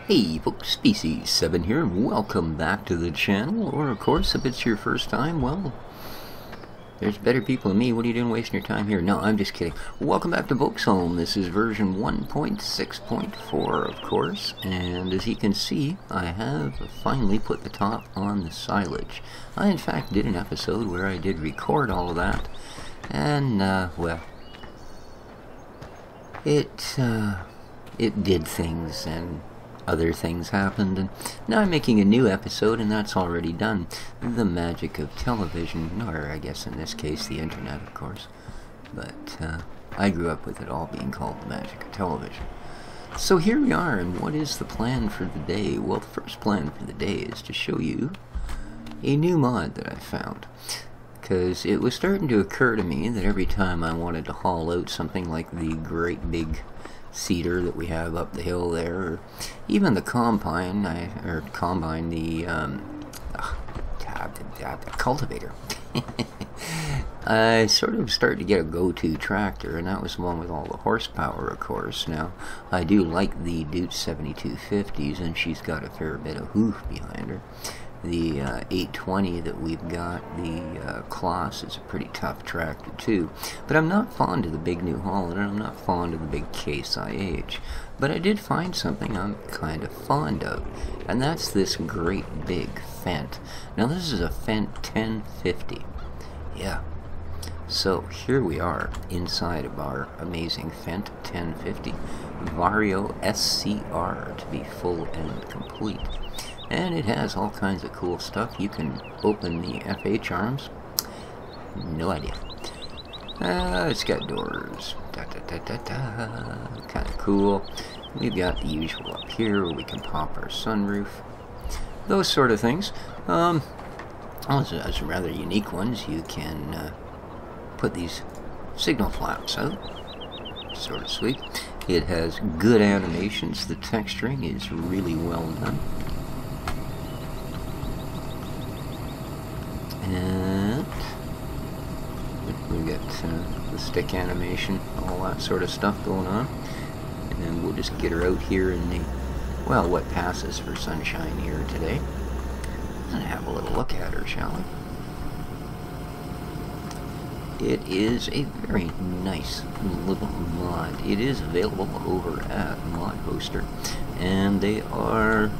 Hey folks, Species 7 here, and welcome back to the channel. Or of course, if it's your first time, well, there's better people than me. What are you doing wasting your time here? No, I'm just kidding. Welcome back to Volksholm. This is version 1.6.4, of course, and as you can see, I have finally put the top on the silage. I in fact did an episode where I did record all of that, and well, it did things, and other things happened, and now I'm making a new episode, and that's already done. The magic of television, or I guess in this case the internet, of course. But I grew up with it all being called the magic of television. So here we are, and what is the plan for the day? Well, the first plan for the day is to show you a new mod that I found. Because it was starting to occur to me that every time I wanted to haul out something like the great big cedar that we have up the hill there, or even the combine, the cultivator. I sort of started to get a go-to tractor, and that was the one with all the horsepower, of course. Now, I do like the Duke 7250s, and she's got a fair bit of hoof behind her. The 820 that we've got, the Kloss, is a pretty tough tractor too. But I'm not fond of the big New Holland, and I'm not fond of the big Case IH. But I did find something I'm kind of fond of, and that's this great big Fendt. Now this is a Fendt 1050. Yeah. So here we are inside of our amazing Fendt 1050. Vario SCR to be full and complete. And it has all kinds of cool stuff. You can open the FH arms. No idea. It's got doors. Kind of cool. We've got the usual up here where we can pop our sunroof. Those sort of things. Some rather unique ones. You can put these signal flaps out. Sort of sweet. It has good animations. The texturing is really well done. And we get the stick animation, all that sort of stuff going on. And then we'll just get her out here in the, well, what passes for sunshine here today. And have a little look at her, shall we? It is a very nice little mod. It is available over at Mod Hoster, and they are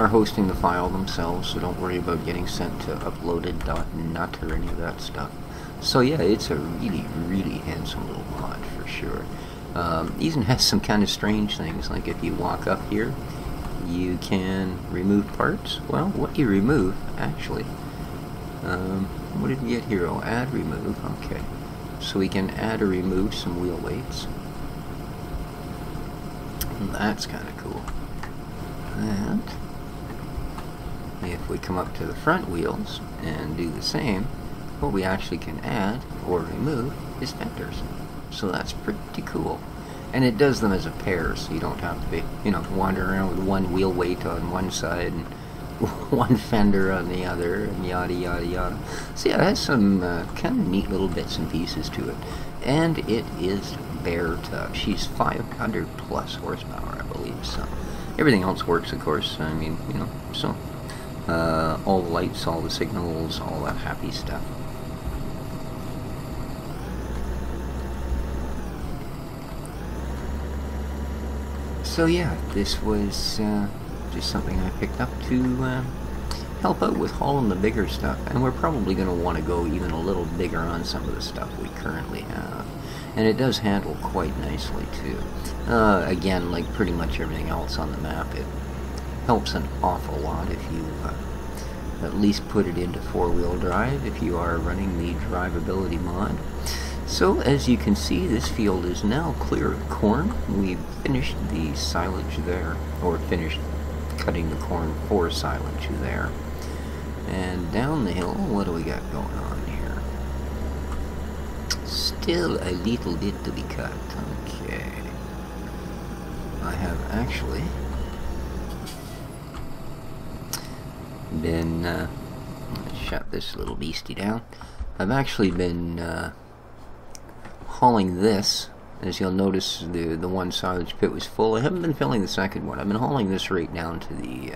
hosting the file themselves, so don't worry about getting sent to uploaded.nut or any of that stuff. So yeah, it's a really, really handsome little mod for sure. Even has some kind of strange things, like if you walk up here, you can remove parts. Well, what you remove, actually, what did we get here? Oh, add, remove, okay. So we can add or remove some wheel weights. That's kind of cool. And if we come up to the front wheels and do the same, what we actually can add or remove is fenders. So that's pretty cool. And it does them as a pair, so you don't have to be, wandering around with one wheel weight on one side and one fender on the other, and yada yada yada. So yeah, it has some kind of neat little bits and pieces to it. And it is bare tough. She's 500 plus horsepower, I believe, so everything else works, of course. I mean, so all the lights, all the signals, all that happy stuff. So yeah, this was just something I picked up to help out with hauling the bigger stuff, and we're probably going to want to go even a little bigger on some of the stuff we currently have. And it does handle quite nicely too. Again, like pretty much everything else on the map, it helps an awful lot if you at least put it into four-wheel drive if you are running the drivability mod. So as you can see, this field is now clear of corn. We've finished the silage there, or finished cutting the corn for silage there. And down the hill, what do we got going on here? Still a little bit to be cut. Okay. I have actually been, let's shut this little beastie down. I've actually been hauling this As you'll notice, the one silage pit was full. I haven't been filling the second one. I've been hauling this right down to the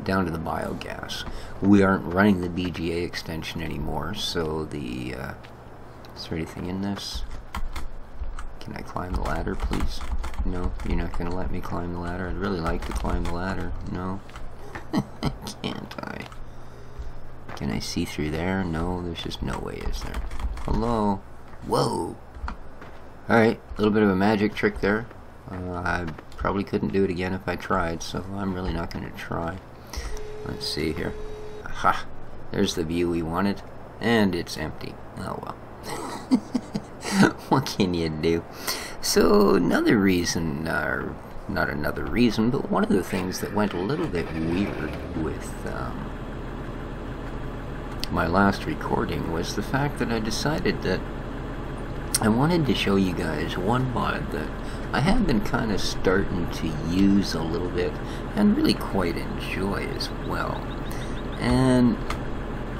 biogas. We aren't running the BGA extension anymore, so the is there anything in this? Can I climb the ladder, please? No, you're not going to let me climb the ladder. I'd really like to climb the ladder. No. Can't I? Can I see through there? No, there's just no way, is there? Hello? Whoa! Alright, a little bit of a magic trick there. I probably couldn't do it again if I tried, so I'm really not going to try. Let's see here. Aha! There's the view we wanted, and it's empty. Oh well. What can you do? So another reason, not another reason, but one of the things that went a little bit weird with my last recording was the fact that I decided that I wanted to show you guys one mod that I have been kind of starting to use a little bit and really quite enjoy as well. And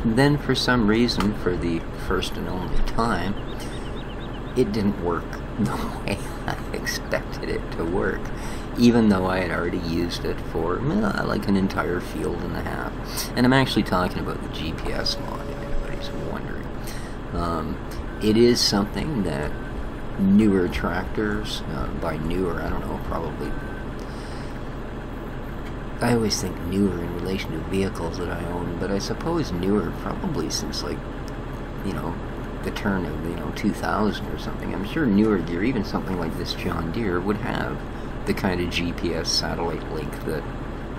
then for some reason, for the first and only time, it didn't work the way I expected it to work, even though I had already used it for like an entire field and a half. And I'm actually talking about the GPS mod, if anybody's wondering. It is something that newer tractors, by newer, I don't know, probably, I always think newer in relation to vehicles that I own, but I suppose newer probably since, like, you know, the turn of, 2000 or something. I'm sure newer gear, even something like this John Deere, would have the kind of GPS satellite link that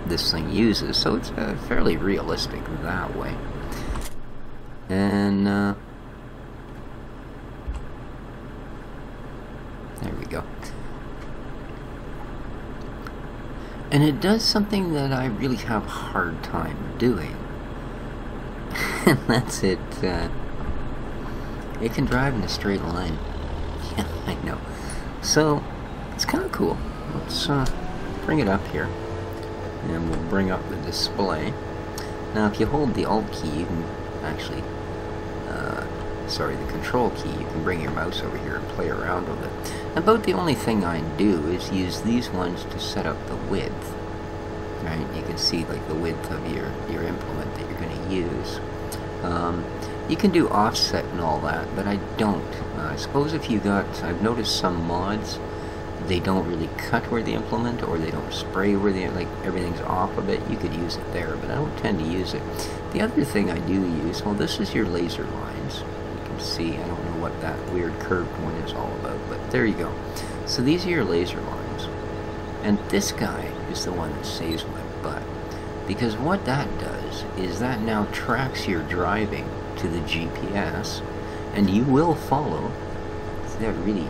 this thing uses, so it's fairly realistic that way. And there we go. And it does something that I really have a hard time doing. And that's it. It can drive in a straight line. Yeah, I know. So, it's kind of cool. Let's bring it up here. And we'll bring up the display. Now, if you hold the Alt key, you can actually... the control key, you can bring your mouse over here and play around with it. About the only thing I do is use these ones to set up the width. Right? You can see like the width of your implement that you're going to use. You can do offset and all that, but I don't. I suppose if you got, I've noticed some mods, they don't really cut where they implement, or they don't spray where they, like everything's off a bit. You could use it there, but I don't tend to use it. The other thing I do use, well, this is your laser lines. You can see, I don't know what that weird curved one is all about, but there you go. So these are your laser lines. And this guy is the one that saves my butt. Because what that does is that now tracks your driving to the GPS, and you will follow. See that really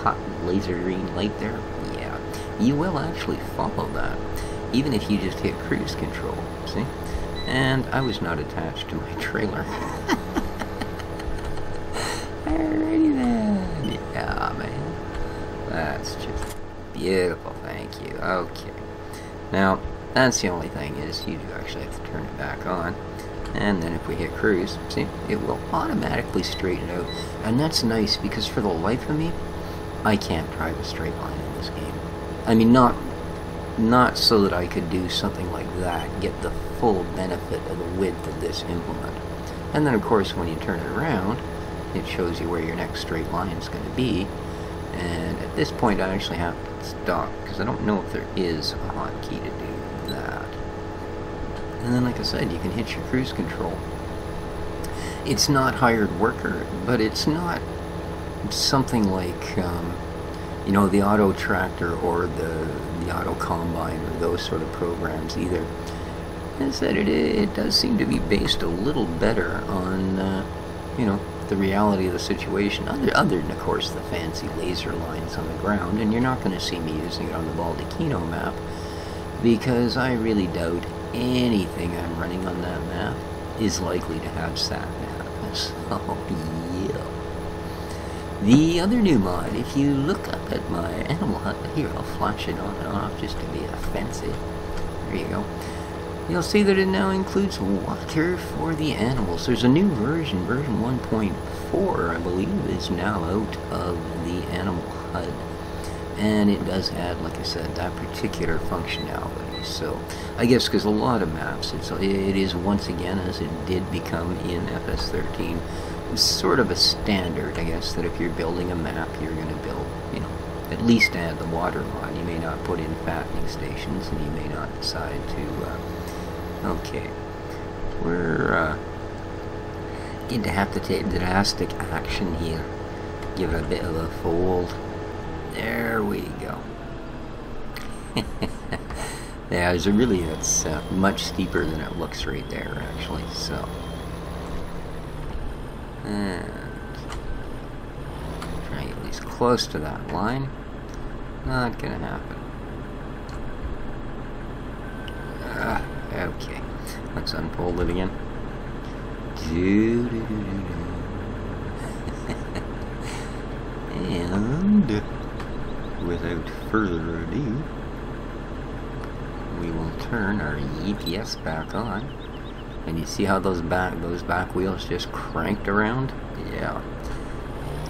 hot laser green light there? Yeah, you will actually follow that, even if you just hit cruise control, see? And I was not attached to my trailer. Alrighty then. Yeah, man. That's just beautiful, thank you. Okay. Now, that's the only thing is you do actually have to turn it back on. And then if we hit cruise, see, it will automatically straighten out. And that's nice because for the life of me, I can't drive a straight line in this game. I mean, not so that I could do something like that, get the full benefit of the width of this implement. And then of course when you turn it around, it shows you where your next straight line is going to be. And at this point I actually have to stop because I don't know if there is a hotkey to do that. And then like I said, you can hit your cruise control. It's not hired worker, but it's not something like the auto tractor or the auto combine or those sort of programs either. Is that it does seem to be based a little better on the reality of the situation, other than of course the fancy laser lines on the ground. And you're not going to see me using it on the Baldacchino map because I really doubt anything I'm running on that map is likely to have sat nav. So yeah. The other new mod, if you look up at my animal hut, here I'll flash it on and off just to be offensive. There you go. You'll see that it now includes water for the animals. There's a new version 1.4, I believe, is now out of the animal HUD. And it does add, like I said, that particular functionality. So, I guess because a lot of maps, it is once again, as it did become in FS13, sort of a standard, I guess, that if you're building a map, you're going to build, you know, at least add the water line. You may not put in fattening stations, and you may not decide to, okay, we're going to have to take drastic action here. Give it a bit of a fold. There we go. Yeah, it's much steeper than it looks right there, actually, so. And try to get at least close to that line. Not gonna happen. Okay, let's unfold it again. And without further ado, we will turn our EPS back on. And you see how those back wheels just cranked around? Yeah.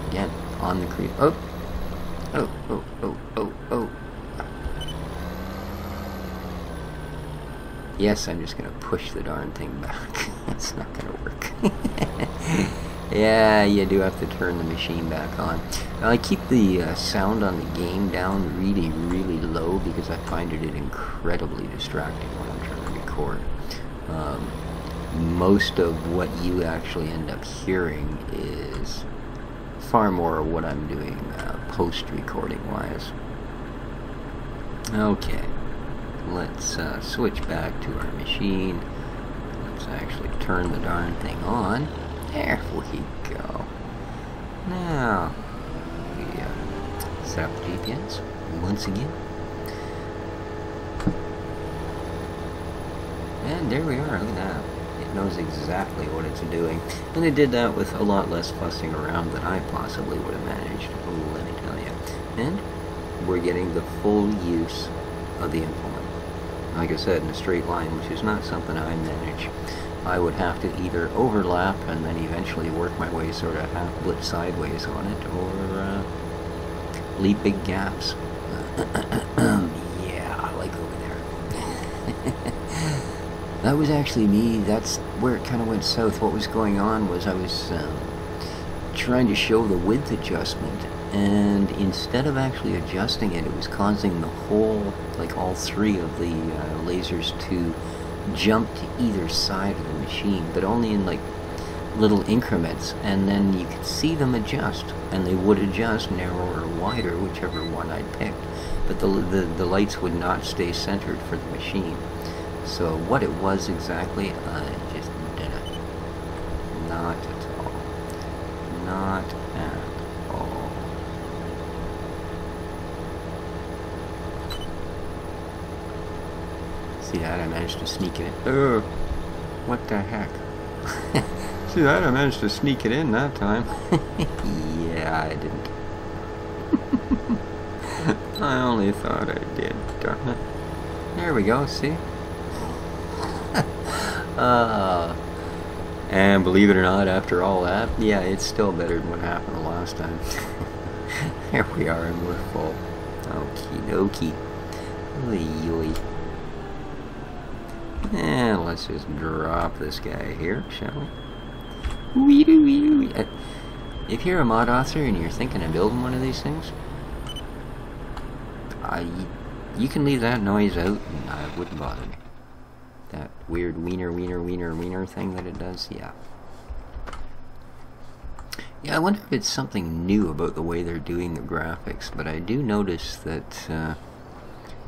Again, on the creep. Oh. Oh, oh, oh, oh, oh. Yes, I'm just gonna push the darn thing back. It's not gonna work. Yeah, you do have to turn the machine back on. Now, I keep the sound on the game down really, really low because I find it incredibly distracting when I'm trying to record. Most of what you actually end up hearing is far more of what I'm doing post-recording wise. Okay, let's switch back to our machine. Let's actually turn the darn thing on. There we go. Now, we set up the GPS once again. And there we are, look at that. It knows exactly what it's doing. And it did that with a lot less fussing around than I possibly would have managed. Oh, let me tell you. And we're getting the full use of the implement. Like I said, in a straight line, which is not something I manage. I would have to either overlap and then eventually work my way sort of half-blit sideways on it, or leap big gaps. Yeah, like over there. That was actually me. That's where it kind of went south. What was going on was I was trying to show the width adjustment, and instead of actually adjusting it, it was causing the whole, like all three of the lasers to jump to either side of the machine, but only in like little increments, and then you could see them adjust, and they would adjust narrower or wider, whichever one I picked, but the lights would not stay centered for the machine. So what it was exactly, I just didn't. Not at all. Not at all. See that? I managed to sneak it in. Oh, what the heck? See that? I managed to sneak it in that time. Yeah, I didn't. I only thought I did, darn it. There we go, see? And believe it or not, after all that, yeah, it's still better than what happened the last time. There we are, and we're full. Okie dokie. Oy. And let's just drop this guy here, shall we? If you're a mod author and you're thinking of building one of these things, you can leave that noise out and it wouldn't bother me. That weird wiener thing that it does, yeah. Yeah, I wonder if it's something new about the way they're doing the graphics, but I do notice that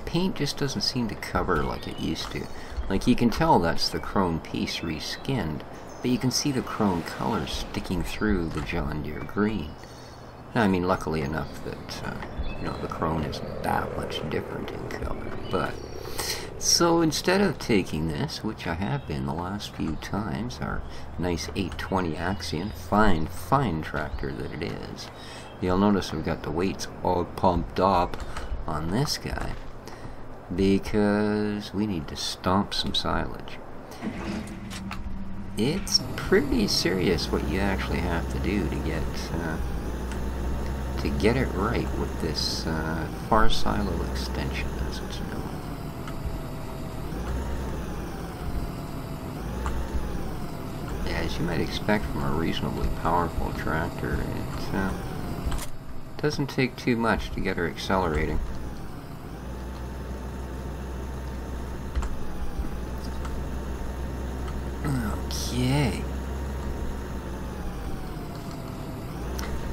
paint just doesn't seem to cover like it used to. Like, you can tell that's the chrome piece reskinned, but you can see the chrome color sticking through the John Deere green. Now, I mean, luckily enough that, you know, the chrome isn't that much different in color, but... So instead of taking this, which I have been the last few times, our nice 820 Axion, fine tractor that it is, you'll notice we've got the weights all pumped up on this guy. because we need to stomp some silage. It's pretty serious what you actually have to do to get it right with this Fahrsilo extension, as it's known. As you might expect from a reasonably powerful tractor, it doesn't take too much to get her accelerating. Okay.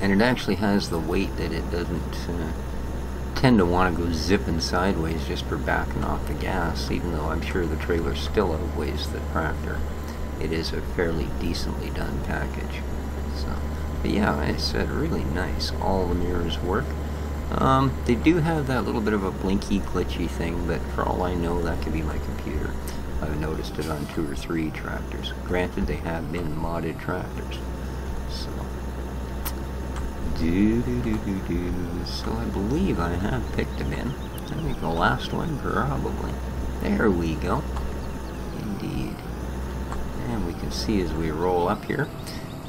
And it actually has the weight that it doesn't tend to want to go zipping sideways just for backing off the gas, even though I'm sure the trailer still outweighs the tractor. It is a fairly decently done package. So, but yeah, I said really nice. All the mirrors work. They do have that little bit of a blinky, glitchy thing, but for all I know, that could be my computer. I've noticed it on 2 or 3 tractors. Granted, they have been modded tractors. So, so I believe I have picked them in. I think the last one, probably. There we go. Indeed. And we can see as we roll up here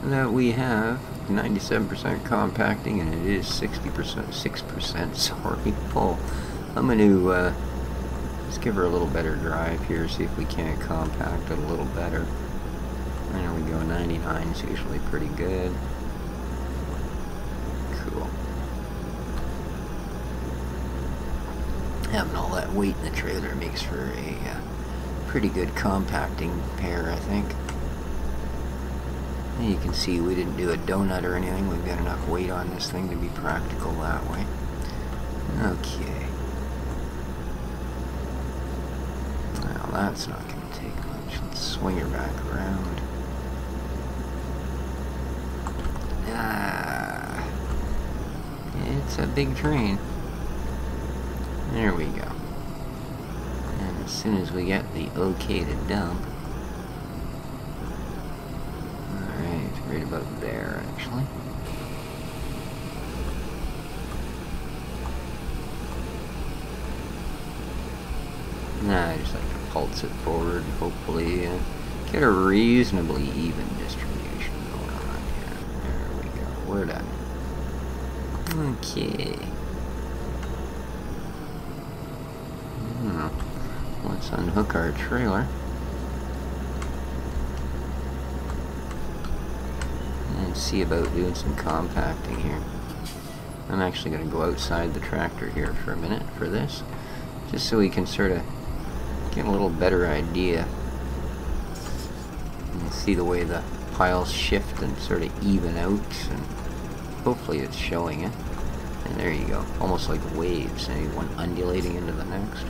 that we have 97% compacting, and it is 6%, sorry, full. I'm going to let's give her a little better drive here, see if we can't compact it a little better. There we go, 99 is usually pretty good. Cool. Having all that weight in the trailer makes for a pretty good compacting pair, I think. And you can see we didn't do a donut or anything. We've got enough weight on this thing to be practical that way. Okay. Well, that's not going to take much. Let's swing her back around. Ah, it's a big train. There we go. And as soon as we get the okay to dump, right about there, actually. I just like to pulse it forward and hopefully get a reasonably even distribution going on here. There we go. We're done. Okay. Let's unhook our trailer. And see about doing some compacting here. I'm actually going to go outside the tractor here for a minute for this, just so we can sort of get a little better idea and see the way the piles shift and sort of even out, and hopefully it's showing it. And there you go, almost like waves, one undulating into the next.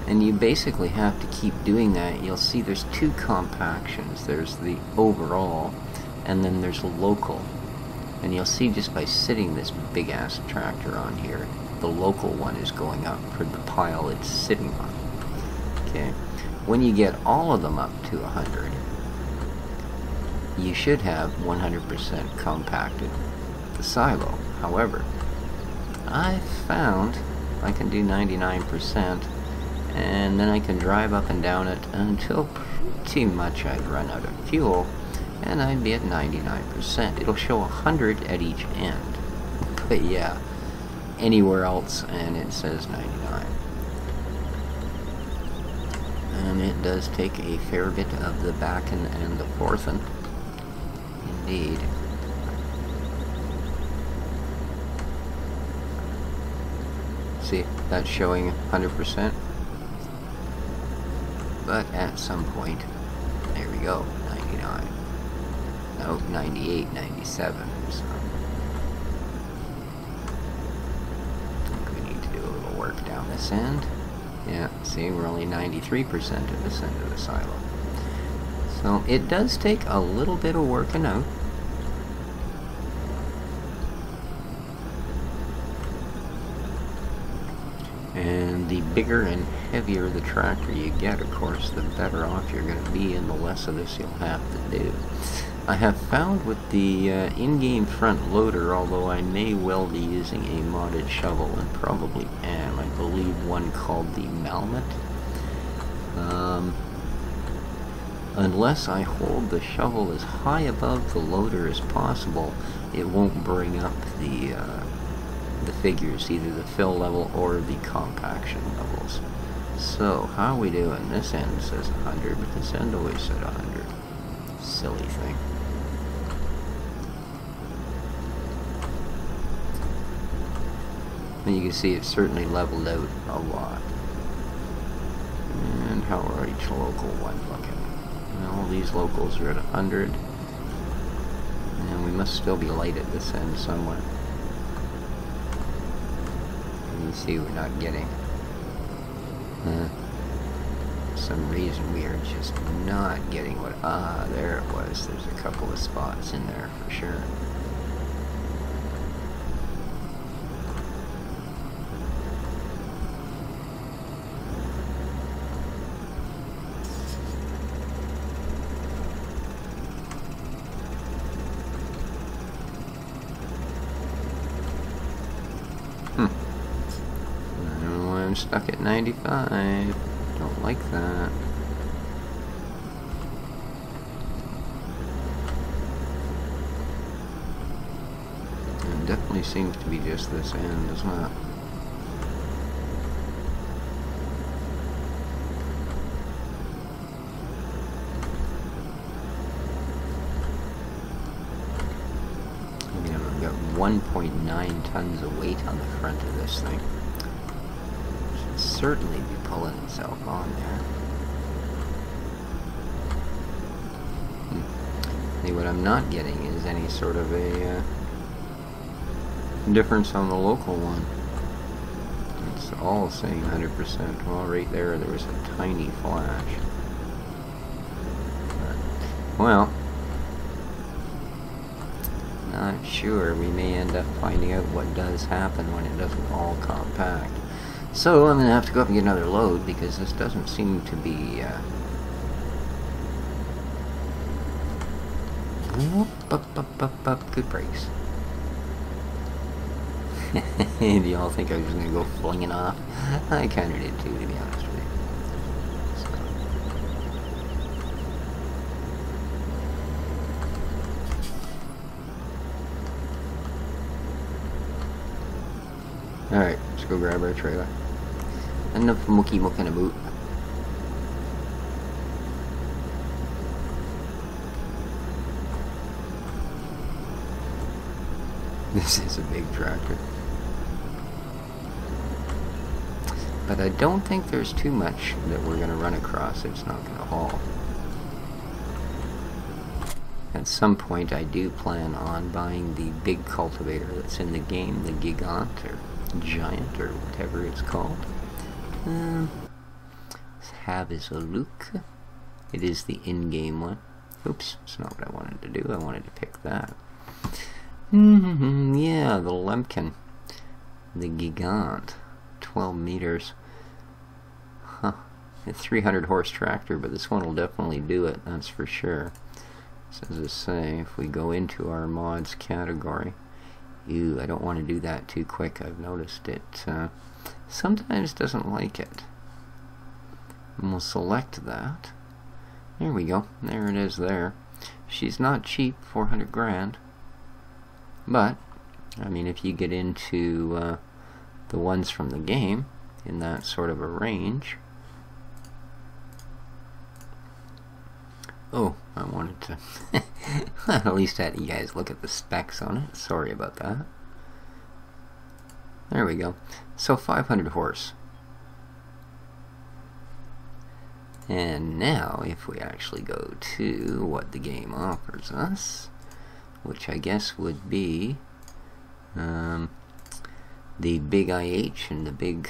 And you basically have to keep doing that. You'll see there's 2 compactions. There's the overall, and then there's local. And you'll see just by sitting this big ass tractor on here, the local one is going up for the pile it's sitting on. Okay. When you get all of them up to 100, you should have 100% compacted the silo. However, I found I can do 99%, and then I can drive up and down it until pretty much I'd run out of fuel, and I'd be at 99%. It'll show 100 at each end, but yeah, anywhere else and it says 99. And it does take a fair bit of the backing and the forthing. Indeed. See, that's showing 100%. But at some point, there we go, 99. No, 98, 97. So I think we need to do a little work down this end. Yeah, see, we're only 93% at this end of the silo. So it does take a little bit of working out. And the bigger and heavier the tractor you get, of course, the better off you're going to be, and the less of this you'll have to do. I have found with the in-game front loader, although I may well be using a modded shovel, and probably am, I believe one called the Malmet. Unless I hold the shovel as high above the loader as possible, it won't bring up the figures, either the fill level or the compaction levels. So, how are we doing? This end says 100, but this end always said 100. Silly thing. And you can see it's certainly leveled out a lot. And how are each local one looking? Well, these locals are at 100. And we must still be light at this end somewhere. And you see we're not getting... for some reason we are just not getting what... Ah, there it was. There's a couple of spots in there for sure. I don't know why I'm stuck at 95. Don't like that. It definitely seems to be just this end, doesn't it? I mean, I've got 1.9 tons of weight on the front of this thing. Should certainly be pulling itself on there. See, what I'm not getting is any sort of a difference on the local one. It's all saying 100%. Well, right there was a tiny flash. But, well, not sure. We may end up finding out what does happen when it doesn't all compact. So I'm going to have to go up and get another load because this doesn't seem to be... Good brakes. Do y'all think I was going to go flinging off? I kind of did too, to be honest with you. Alright, let's go grab our trailer. Enough mucking about. This is a big tractor. But I don't think there's too much that we're going to run across it's not going to haul. At some point I do plan on buying the big cultivator that's in the game, the Gigant or Giant or whatever it's called. Have is a look. It is the in-game one. Oops, it's not what I wanted to do. I wanted to pick that. Yeah, the Lemkin. The Gigant. 12 meters. Huh. A 300 horse tractor, but this one will definitely do it, that's for sure. So as I say, if we go into our mods category, I don't want to do that too quick. I've noticed it sometimes doesn't like it. And we'll select that. There we go. There it is there. She's not cheap, 400 grand. But, I mean, if you get into the ones from the game, in that sort of a range... Oh, I wanted to at least have you guys look at the specs on it. Sorry about that. There we go. So 500 horse. And now, if we actually go to what the game offers us, which I guess would be the big IH and the big...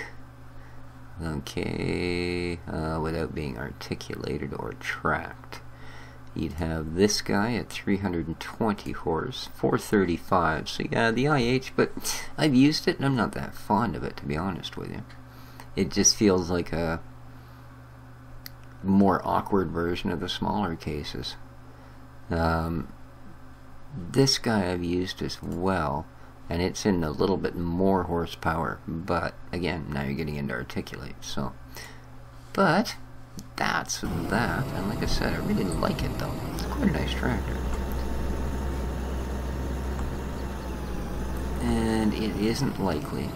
Okay, without being articulated or tracked. You'd have this guy at 320 horse, 435. So yeah, the IH, but I've used it and I'm not that fond of it, to be honest with you. It just feels like a more awkward version of the smaller cases. This guy I've used as well, and it's in a little bit more horsepower, but again, now you're getting into articulate, so. But that's that, and like I said, I really like it though. It's quite a nice tractor. And it isn't likely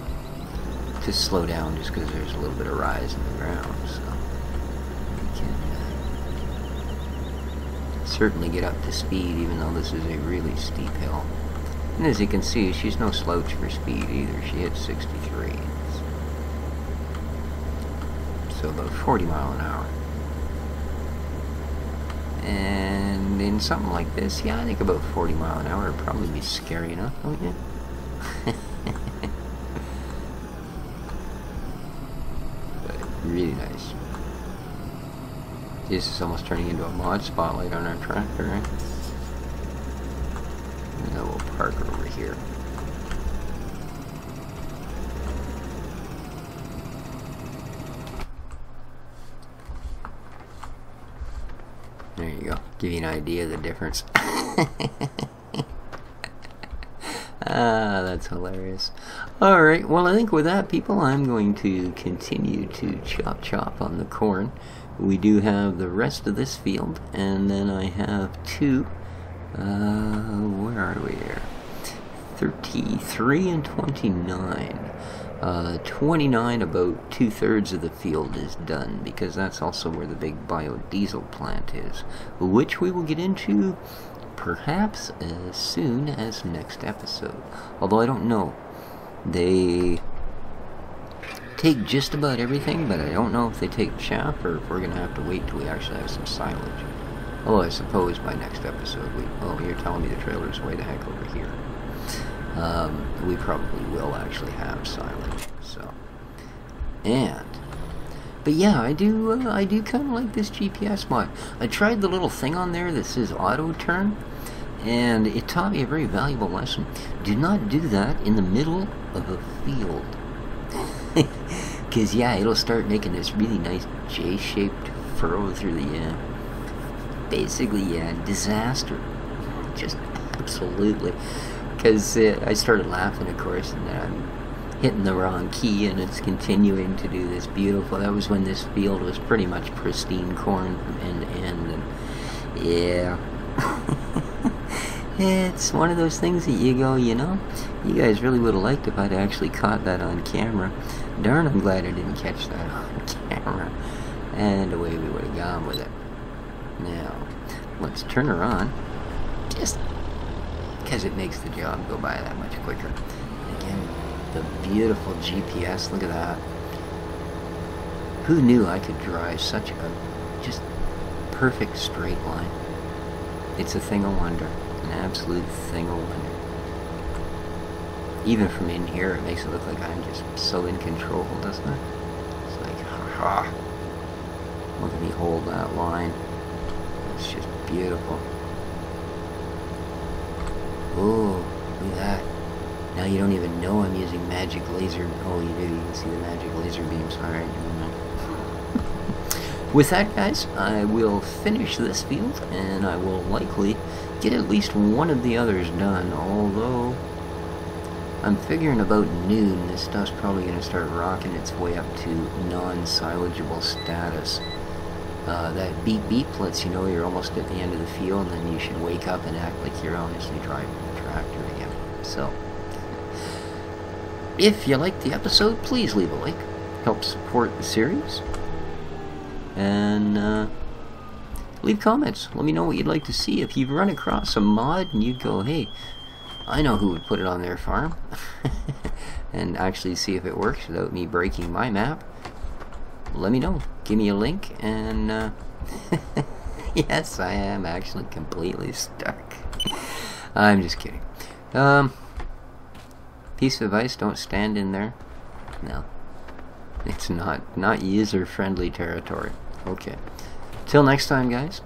to slow down just because there's a little bit of rise in the ground, so we can certainly get up to speed, even though this is a really steep hill. And as you can see, she's no slouch for speed either. She hit 63. So about 40 miles an hour. And in something like this, yeah, I think about 40 miles an hour would probably be scary enough, don't you? But really nice. This is almost turning into a mod spotlight on our tractor, right? And then we'll park her over here. There you go. Give you an idea of the difference. Ah, that's hilarious. Alright, well I think with that, people, I'm going to continue to chop on the corn. We do have the rest of this field, and then I have two, where are we here? 33 and 29. 29, about 2/3 of the field is done, because that's also where the big biodiesel plant is, which we will get into perhaps as soon as next episode. Although I don't know. They take just about everything, but I don't know if they take chaff or if we're going to have to wait till we actually have some silage. Although I suppose by next episode oh, you're telling me the trailer's way the heck over here. We probably will actually have silage, so. But yeah, I do kind of like this GPS mod. I tried the little thing on there that says auto turn, and it taught me a very valuable lesson. Do not do that in the middle of a field. Because, yeah, it'll start making this really nice J-shaped furrow through the, basically, yeah, disaster. Just absolutely. Because I started laughing, of course, and then I'm hitting the wrong key, and it's continuing to do this beautiful. That was when this field was pretty much pristine corn from end to end, and yeah. It's one of those things that you go, you know, you guys really would have liked if I'd actually caught that on camera. Darn, I'm glad I didn't catch that on camera. And away we would have gone with it. Now, let's turn her on, just because it makes the job go by that much quicker. Again, the beautiful GPS, look at that. Who knew I could drive such a just perfect straight line? It's a thing of wonder. An absolute thing of wonder. Even from in here, it makes it look like I'm just so in control, doesn't it? It's like, ha-ha. Look at me hold that line. It's just beautiful. Oh, look at that. Now you don't even know I'm using magic laser. Oh, you do. You can see the magic laser beams. Alright. With that, guys, I will finish this field, and I will likely get at least one of the others done, although I'm figuring about noon this stuff's probably going to start rocking its way up to non-silageable status. That beep beep lets you know you're almost at the end of the field, and you should wake up and act like you're honestly driving the tractor again. So, if you liked the episode, please leave a like. Help support the series. And leave comments. Let me know what you'd like to see. If you've run across a mod and you go, hey, I know who would put it on their farm, and actually see if it works without me breaking my map, let me know. Give me a link, and yes, I am actually completely stuck. I'm just kidding. Piece of advice, don't stand in there. No. It's not user-friendly territory. Okay. Till next time, guys.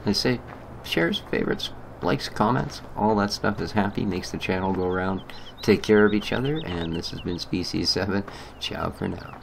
I say, shares, favorites, likes, comments, all that stuff is happy, makes the channel go around. Take care of each other, and this has been Species 7. Ciao for now.